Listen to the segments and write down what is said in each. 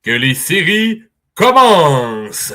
que les séries commencent!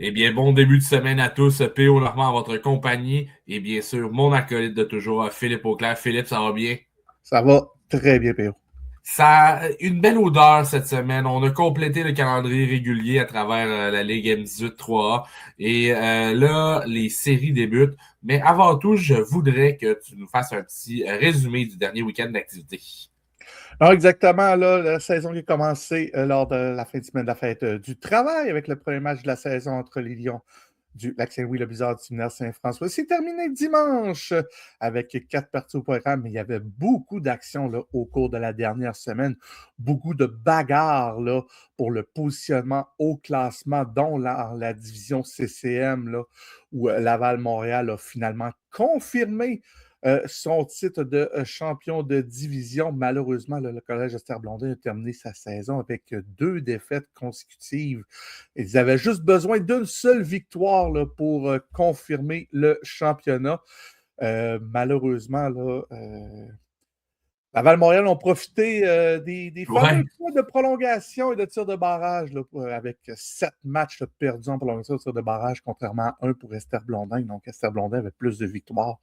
Eh bien, bon début de semaine à tous. P.O. Normand à votre compagnie. Et bien sûr, mon acolyte de toujours, Philippe Auclair. Philippe, ça va bien? Ça va très bien, P.O. Ça a une belle odeur cette semaine. On a complété le calendrier régulier à travers la Ligue M18 3A. Et là, les séries débutent. Mais avant tout, je voudrais que tu nous fasses un petit résumé du dernier week-end d'activité. Alors exactement, là, la saison qui a commencé lors de la fin de semaine de la fête du travail avec le premier match de la saison entre les Lions du Lac-Saint-Louis, le Blizzard du séminaire Saint-François. C'est terminé dimanche avec 4 parties au programme, mais il y avait beaucoup d'actions là, au cours de la dernière semaine, beaucoup de bagarres là, pour le positionnement au classement, dont la division CCM, là, où Laval-Montréal a finalement confirmé son titre de champion de division. Malheureusement, le Collège Esther Blondin a terminé sa saison avec 2 défaites consécutives. Ils avaient juste besoin d'une seule victoire là, pour confirmer le championnat. Malheureusement, là, Laval-Montréal ont profité des fameux points de prolongation et de tir de barrage là, avec 7 matchs perdus en prolongation de tir de barrage, contrairement à 1 pour Esther Blondin. Donc, Esther Blondin avait plus de victoires.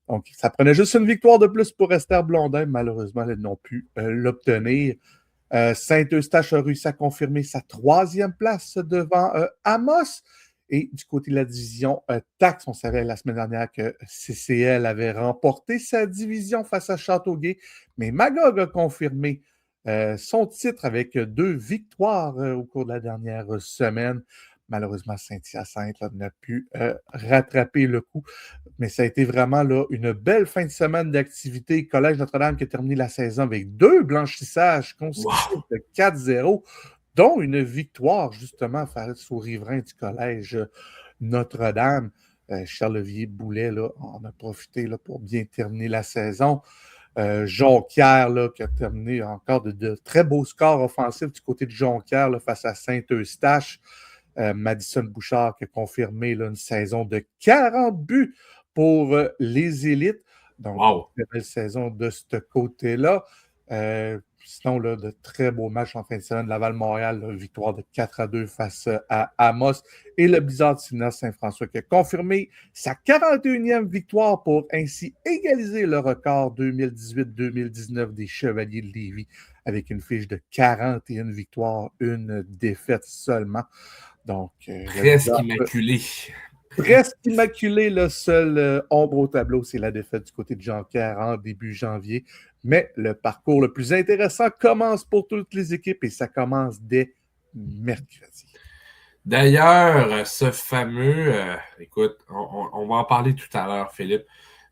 Donc, ça prenait juste une victoire de plus pour Esther Blondin. Malheureusement, elles n'ont pu l'obtenir. Saint-Eustache a réussi à confirmer sa 3e place devant Amos. Et du côté de la division Taxe, on savait la semaine dernière que CCL avait remporté sa division face à Châteauguay. Mais Magog a confirmé son titre avec 2 victoires au cours de la dernière semaine. Malheureusement, Saint-Hyacinthe n'a pu rattraper le coup. Mais ça a été vraiment là, une belle fin de semaine d'activité. Collège Notre-Dame qui a terminé la saison avec 2 blanchissages consécutifs de 4-0, dont une victoire justement face aux riverains du Collège Notre-Dame. Charles-Olivier Boulet là, en a profité là, pour bien terminer la saison. Jonquière là, qui a terminé encore de très beaux scores offensifs du côté de Jonquière là, face à Saint-Eustache. Madison Bouchard qui a confirmé là, une saison de 40 buts pour les élites. Donc, une belle saison de ce côté-là. Sinon, là, de très beaux matchs en fin de semaine. Laval-Montréal, là, victoire de 4-2 face à Amos. Et le Blizzard du séminaire Saint-François qui a confirmé sa 41e victoire pour ainsi égaliser le record 2018-2019 des Chevaliers de Lévis avec une fiche de 41 victoires, une défaite seulement. Donc, presque immaculé. Presque immaculé, le seul ombre au tableau, c'est la défaite du côté de Jonquière en début janvier. Mais le parcours le plus intéressant commence pour toutes les équipes et ça commence dès mercredi. D'ailleurs, ce fameux, écoute, on va en parler tout à l'heure, Philippe,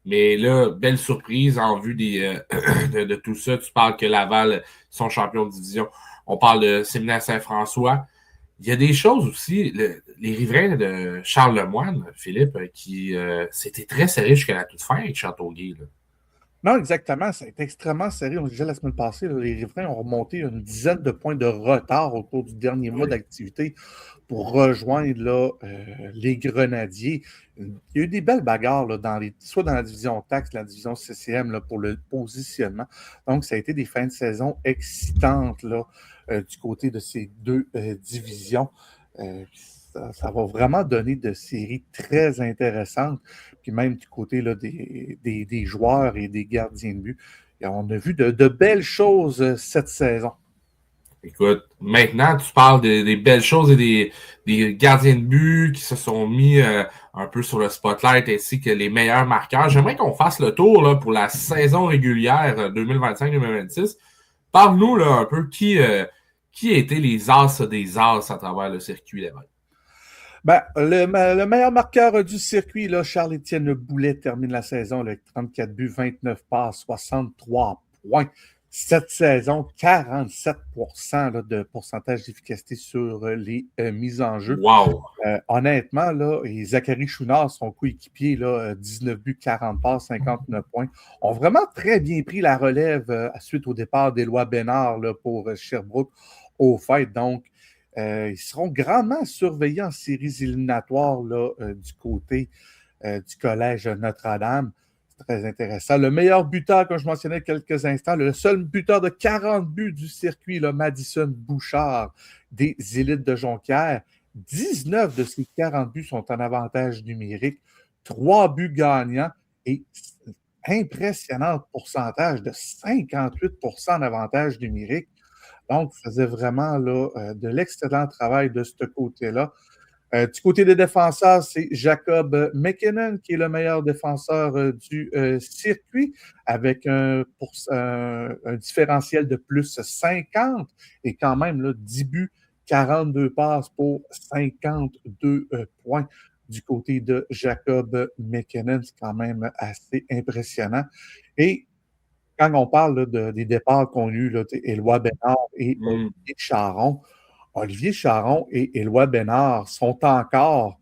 mais là, belle surprise en vue de tout ça. Tu parles que Laval sont champions de division. On parle de Séminaire Saint-François. Il y a des choses aussi, les riverains de Charles Lemoine, Philippe, qui c'était très serré jusqu'à la toute fin avec Châteauguay. Là. Non, exactement. Ça a été extrêmement serré. On disait la semaine passée, là, les riverains ont remonté une dizaine de points de retard au cours du dernier mois d'activité pour rejoindre là, les Grenadiers. Il y a eu des belles bagarres là, soit dans la division Taxe, la division CCM là, pour le positionnement. Donc, ça a été des fins de saison excitantes là, du côté de ces 2 divisions. Ça va vraiment donner de séries très intéressantes. Puis même du côté là, des joueurs et des gardiens de but. Et on a vu de belles choses cette saison. Écoute, maintenant, tu parles des belles choses et des gardiens de but qui se sont mis un peu sur le spotlight ainsi que les meilleurs marqueurs. J'aimerais qu'on fasse le tour là, pour la saison régulière 2025-2026. Parle-nous là, un peu qui étaient les as des as à travers le circuit là-bas. Ben, le meilleur marqueur du circuit, là, Charles-Étienne Boulet termine la saison avec 34 buts, 29 passes, 63 points. Cette saison, 47 là, de pourcentage d'efficacité sur les mises en jeu. Wow! Honnêtement, là, et Zachary Chouinard, son coéquipier, là, 19 buts, 40 passes, 59 points, ont vraiment très bien pris la relève suite au départ d'Éloi Bénard là, pour Sherbrooke au fait. Donc, ils seront grandement surveillés en séries éliminatoires là, du côté du Collège Notre-Dame. C'est très intéressant. Le meilleur buteur, comme je mentionnais il y a quelques instants, le seul buteur de 40 buts du circuit, là, Madison Bouchard, des Élites de Jonquière. 19 de ces 40 buts sont en avantage numérique, 3 buts gagnants et impressionnant pourcentage de 58 en avantage numérique. Donc, faisait vraiment là, de l'excellent travail de ce côté-là. Du côté des défenseurs, c'est Jacob McKinnon qui est le meilleur défenseur du circuit avec un différentiel de plus 50 et quand même là, 10 buts, 42 passes pour 52 points du côté de Jacob McKinnon. C'est quand même assez impressionnant. Et quand on parle là, des départs qu'on a eus, Éloi Bénard et Olivier Charon, Olivier Charon et Éloi Bénard sont encore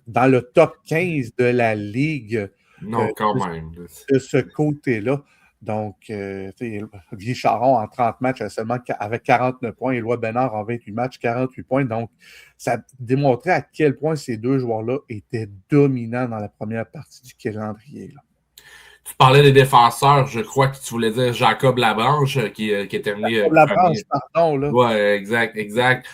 dans le top 15 de la Ligue Non, quand même. de ce côté-là. Donc, Olivier Charon, en 30 matchs, avec 49 points. Éloi Bénard, en 28 matchs, 48 points. Donc, ça démontrait à quel point ces deux joueurs-là étaient dominants dans la première partie du calendrier. Là. Tu parlais des défenseurs, je crois que tu voulais dire Jacob Labranche qui est terminé. Jacob Labranche, pardon. Là. Oui, exact.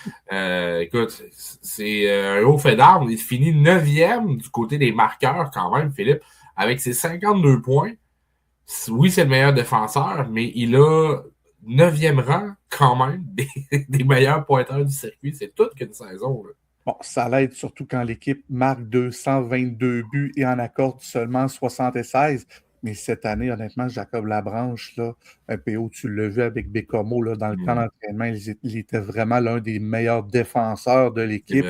Écoute, c'est un haut fait d'armes. Il finit 9e du côté des marqueurs quand même, Philippe, avec ses 52 points. Oui, c'est le meilleur défenseur, mais il a 9e rang quand même des meilleurs pointeurs du circuit. C'est toute qu'une saison. Là. Bon, ça l'aide surtout quand l'équipe marque 222 buts et en accorde seulement 76. Mais cette année, honnêtement, Jacob Labranche, là, PO, tu l'as vu avec Bécomo, là, dans le camp d'entraînement, il était vraiment l'un des meilleurs défenseurs de l'équipe.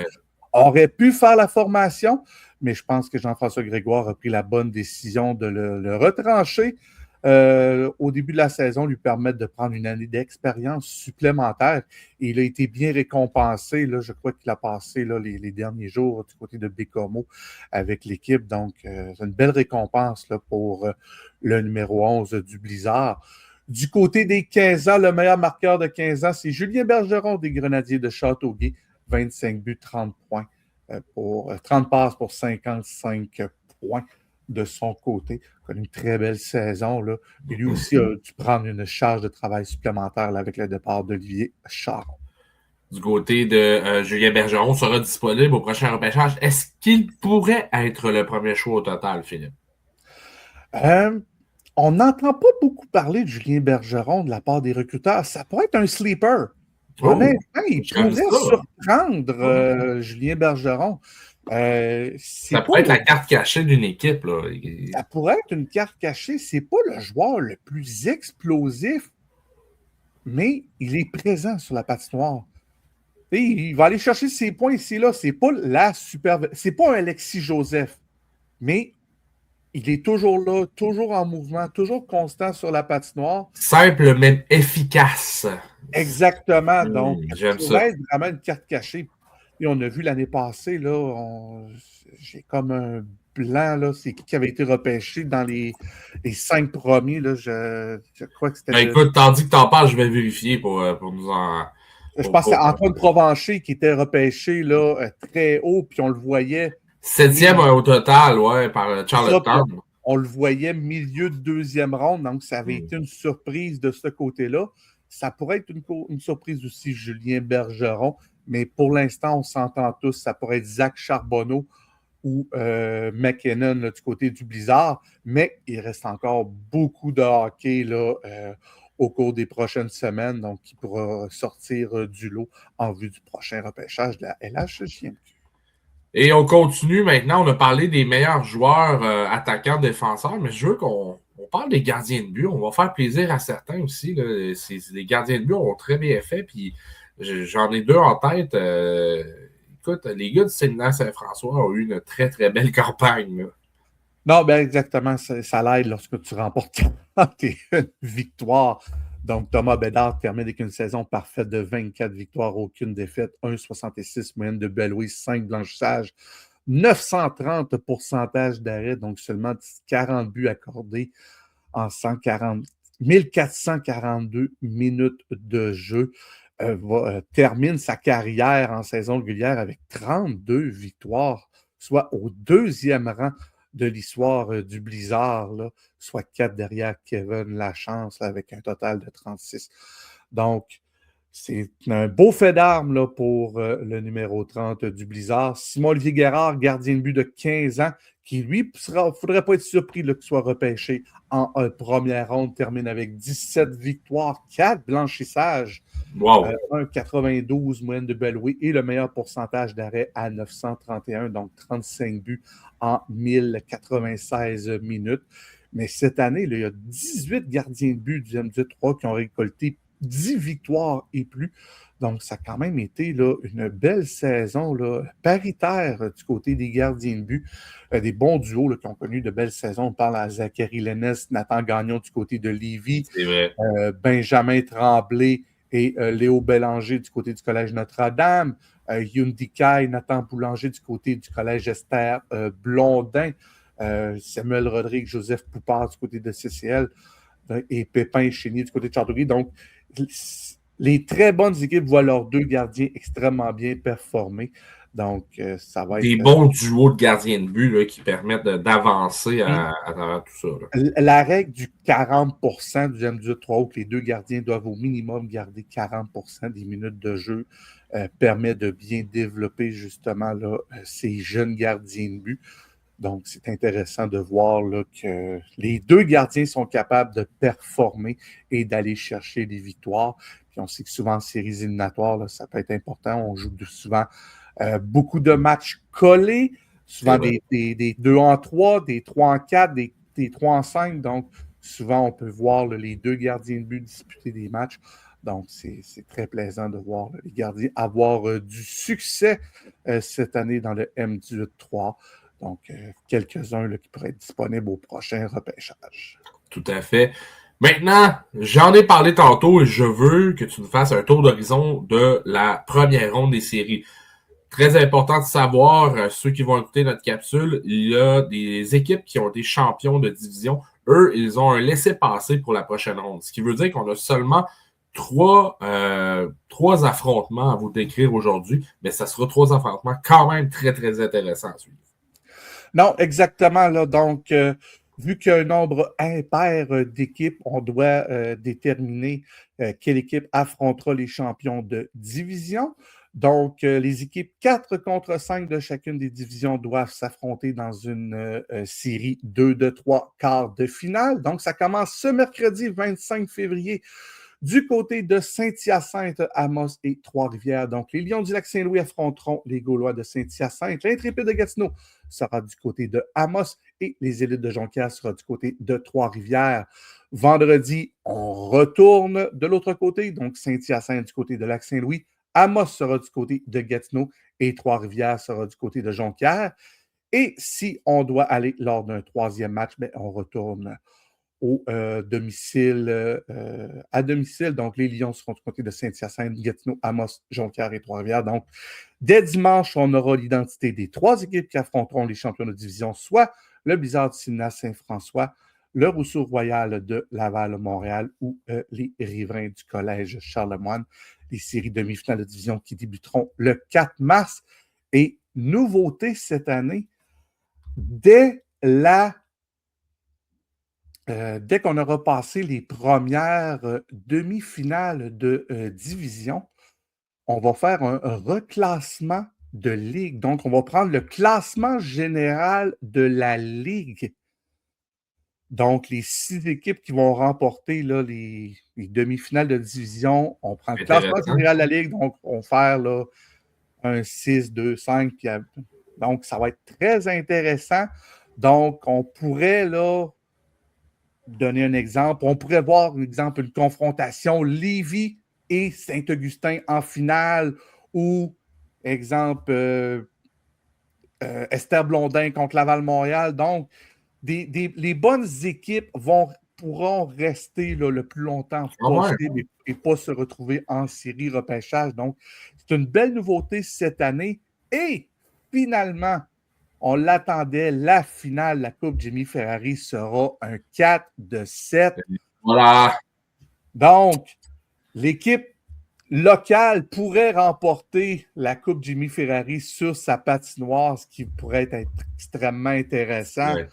Aurait pu faire la formation, mais je pense que Jean-François Grégoire a pris la bonne décision de le retrancher au début de la saison, lui permettre de prendre une année d'expérience supplémentaire. Et il a été bien récompensé. Là, je crois qu'il a passé là, les derniers jours du côté de Bécomo avec l'équipe. Donc, c'est une belle récompense là, pour le numéro 11 du Blizzard. Du côté des 15 ans, le meilleur marqueur de 15 ans, c'est Julien Bergeron des Grenadiers de Châteauguay. 25 buts, 30 points, 30 passes pour 55 points de son côté. Il a une très belle saison. Là. Et lui aussi a dû prendre une charge de travail supplémentaire là, avec le départ d'Olivier Charon. Du côté de Julien Bergeron sera disponible au prochain repêchage. Est-ce qu'il pourrait être le premier choix au total, Philippe? On n'entend pas beaucoup parler de Julien Bergeron de la part des recruteurs. Ça pourrait être un sleeper. Honnêtement, il pourrait surprendre Julien Bergeron. Ça pourrait être la carte cachée d'une équipe. Là. Ça pourrait être une carte cachée. C'est pas le joueur le plus explosif, mais il est présent sur la patinoire. Et il va aller chercher ses points ici là. C'est pas c'est pas un Alexis Joseph, mais il est toujours là, toujours en mouvement, toujours constant sur la patinoire. Simple, mais efficace. Exactement. Donc, j'aime ça pourrait être vraiment une carte cachée. Et on a vu l'année passée, là, j'ai comme un blanc, là, c'est qui avait été repêché dans les 5 premiers, là, je crois que c'était... écoute, tandis que t'en parles, je vais vérifier pour nous en... Je pense que c'est Antoine Provencher qui était repêché, là, très haut, puis on le voyait... 7e au total, ouais, par Charlottetown. On le voyait milieu de 2e ronde, donc ça avait été une surprise de ce côté-là. Ça pourrait être une surprise aussi, Julien Bergeron, mais pour l'instant, on s'entend tous, ça pourrait être Zach Charbonneau ou McKinnon là, du côté du Blizzard, mais il reste encore beaucoup de hockey là, au cours des prochaines semaines, donc qui pourra sortir du lot en vue du prochain repêchage de la LHJMQ. Et on continue maintenant, on a parlé des meilleurs joueurs attaquants, défenseurs, mais je veux qu'on parle des gardiens de but. On va faire plaisir à certains aussi. Là. Les gardiens de but ont très bien fait, puis j'en ai deux en tête. Écoute, les gars du Séminaire Saint-François ont eu une très, très belle campagne. Là. Non, ben exactement, ça l'aide lorsque tu remportes 41 victoires. Donc, Thomas Bédard termine avec une saison parfaite de 24 victoires, aucune défaite, 1,66 moyenne de Bell, 5 blanchissages, 930 pourcentage d'arrêt, donc seulement 40 buts accordés en 140, 1442 minutes de jeu. Termine sa carrière en saison régulière avec 32 victoires, soit au deuxième rang de l'histoire du Blizzard, là, soit 4 derrière Kevin Lachance là, avec un total de 36. Donc, c'est un beau fait d'armes là, pour le numéro 30 du Blizzard. Simon-Olivier Guérard, gardien de but de 15 ans, qui lui, il ne faudrait pas être surpris qu'il soit repêché en première ronde, termine avec 17 victoires, 4 blanchissages, Wow! 1,92 moyenne de Bellway et le meilleur pourcentage d'arrêt à 931, donc 35 buts en 1096 minutes. Mais cette année, là, il y a 18 gardiens de but du MD3 qui ont récolté 10 victoires et plus. Donc, ça a quand même été là, une belle saison là, paritaire du côté des gardiens de but. Des bons duos là, qui ont connu de belles saisons. On parle à Zachary Lennes, Nathan Gagnon du côté de Lévis, C'est vrai. Benjamin Tremblay et Léo Bélanger du côté du Collège Notre-Dame, Yundi Kai, Nathan Boulanger du côté du Collège Esther Blondin, Samuel Rodrigue, Joseph Poupard du côté de CCL et Pépin Chénier du côté de Châteauguay. Donc, les très bonnes équipes voient leurs deux gardiens extrêmement bien performer. Donc, ça va Des être... bons duos de gardiens de but là, qui permettent d'avancer à travers tout ça. Là. La règle du 40% du M18-3, où les deux gardiens doivent au minimum garder 40% des minutes de jeu, permet de bien développer justement là, ces jeunes gardiens de but. Donc, c'est intéressant de voir là, que les deux gardiens sont capables de performer et d'aller chercher des victoires. Puis on sait que souvent en séries éliminatoires, là, ça peut être important. On joue souvent beaucoup de matchs collés, souvent des 2 en 3, des 3 en 4, des 3 en 5. Donc, souvent, on peut voir là, les deux gardiens de but disputer des matchs. Donc, c'est très plaisant de voir là, les gardiens avoir du succès cette année dans le M18-3. Donc, quelques-uns là, qui pourraient être disponibles au prochain repêchage. Tout à fait. Maintenant, j'en ai parlé tantôt et je veux que tu nous fasses un tour d'horizon de la première ronde des séries. Très important de savoir, ceux qui vont écouter notre capsule, il y a des équipes qui ont été champions de division. Eux, ils ont un laissez-passer pour la prochaine ronde. Ce qui veut dire qu'on a seulement trois affrontements à vous décrire aujourd'hui, mais ça sera 3 affrontements quand même très, très intéressants à suivre. Non, exactement. Là, donc, vu qu'il y a un nombre impair d'équipes, on doit déterminer quelle équipe affrontera les champions de division. Donc, les équipes 4 contre 5 de chacune des divisions doivent s'affronter dans une série 2 de 3 quarts de finale. Donc, ça commence ce mercredi 25 février du côté de Saint-Hyacinthe, Amos et Trois-Rivières. Donc, les Lions du Lac-Saint-Louis affronteront les Gaulois de Saint-Hyacinthe. L'Intrépide de Gatineau sera du côté de Amos et les Élites de Jonquière sera du côté de Trois-Rivières. Vendredi, on retourne de l'autre côté, donc Saint-Hyacinthe du côté de Lac-Saint-Louis. Amos sera du côté de Gatineau et Trois-Rivières sera du côté de Jonquière. Et si on doit aller lors d'un troisième match, bien, on retourne au domicile, à domicile. Donc, les Lions seront du côté de Saint-Hyacinthe, Gatineau, Amos, Jonquière et Trois-Rivières. Donc, dès dimanche, on aura l'identité des 3 équipes qui affronteront les champions de division, soit le Blizzard du Simna Saint-François, le Rousseau Royal de Laval-Montréal ou les Riverains du Collège Charlemagne. Les séries demi-finales de division qui débuteront le 4 mars. Et nouveauté cette année, dès qu'on aura passé les premières demi-finales de division, on va faire un reclassement de ligue. Donc, on va prendre le classement général de la ligue. Donc, les 6 équipes qui vont remporter là, les demi-finales de division, on prend le classement général de la ligue. Donc, on va faire là, un 6, 2, 5. Donc, ça va être très intéressant. Donc, on pourrait là donner un exemple. On pourrait voir, par exemple, une confrontation Lévis et Saint-Augustin en finale ou, exemple, Esther Blondin contre Laval-Montréal. Donc, les bonnes équipes pourront rester là, le plus longtemps possible et pas se retrouver en série repêchage. Donc, c'est une belle nouveauté cette année. Et finalement, on l'attendait, la finale, la Coupe Jimmy Ferrari sera un 4-7. Voilà. Donc, l'équipe locale pourrait remporter la Coupe Jimmy Ferrari sur sa patinoire, ce qui pourrait être extrêmement intéressant. Ouais.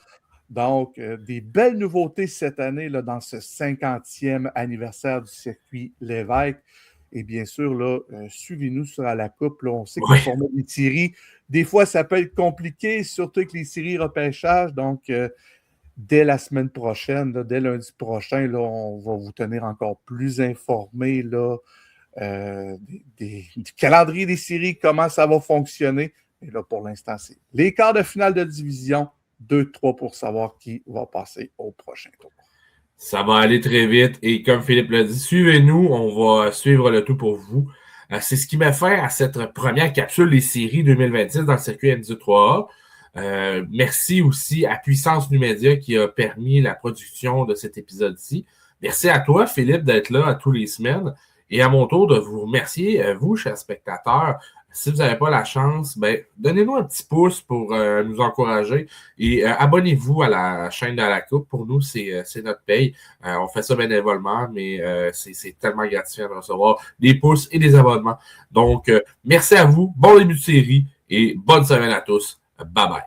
Donc, des belles nouveautés cette année là, dans ce 50e anniversaire du circuit Lévesque. Et bien sûr, là, suivez-nous sur À la Coupe. Là, on sait que le format des séries, des fois, ça peut être compliqué, surtout avec les séries repêchage. Donc, dès la semaine prochaine, là, dès lundi prochain, là, on va vous tenir encore plus informés là, du calendrier des séries, comment ça va fonctionner. Et là, pour l'instant, c'est les quarts de finale de division, 2-3 pour savoir qui va passer au prochain tour. Ça va aller très vite et comme Philippe l'a dit, suivez-nous, on va suivre le tout pour vous. C'est ce qui met fin à cette première capsule des séries 2026 dans le circuit MD3A. Merci aussi à Puissance Numédia qui a permis la production de cet épisode-ci. Merci à toi, Philippe, d'être là à tous les semaines. Et à mon tour de vous remercier, vous, chers spectateurs. Si vous n'avez pas la chance, donnez-nous un petit pouce pour nous encourager et abonnez-vous à la chaîne de la Coupe. Pour nous, c'est notre paye. On fait ça bénévolement, mais c'est tellement gratifiant de recevoir des pouces et des abonnements. Donc, merci à vous. Bon début de série et bonne semaine à tous. Bye bye.